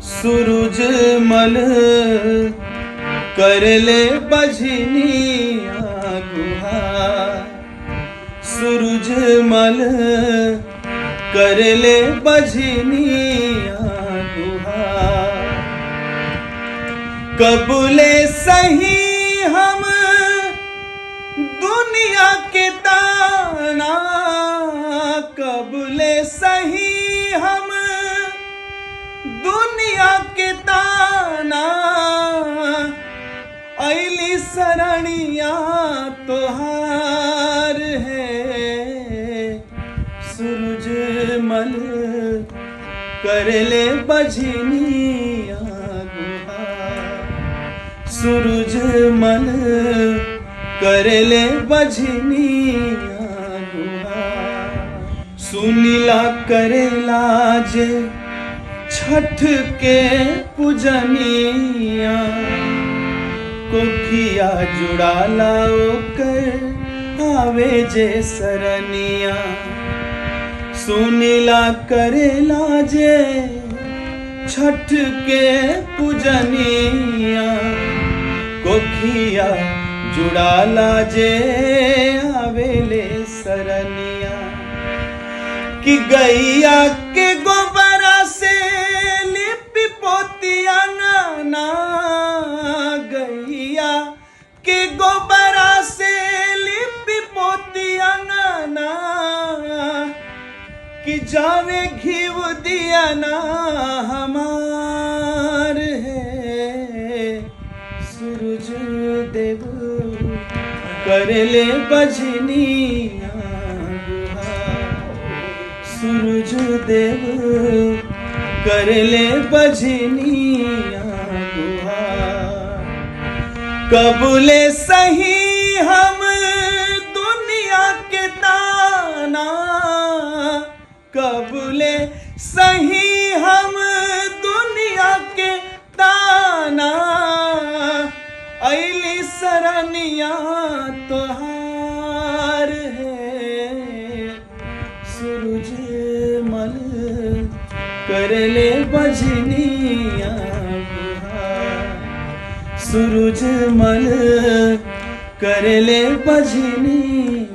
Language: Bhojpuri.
सूरज मल कर ले बजनिया गुहार। सूरज मल कर ले बजनिया गुहार। कबूले सही हम दुनिया के ताना, कबूले सही हम दुनिया के ताना। ऐली शरणिया तोहार है। सूरज मल कर ले बजनिया गुहार। सूरज मल कर ले बजनिया गुहार। सुनीला करेला जे छठ के पूजनिया, कोखिया जुड़ाला ओकर आवे जे सरनिया। सुनीला करेला जे छठ के पूजनिया, कोखिया जुड़ाला जे आवेले सरनिया। कि गैया के गोबरा से लिपि पोतिया ना, गैया के गोबरा से लिपि पोतिया ना। कि जावे घीव दिया ना हमार है। सूरज देव कर ले बजनिया गुहार। सूरज देव कर ले बजनिया गुहार। कबूले सही हम दुनिया के ताना, कबूले सही हम दुनिया के ताना। ऐली शरणिया तोहार है। सूरज मल कर ले बजनिया गुहार। सूरज मल कर ले बजनिया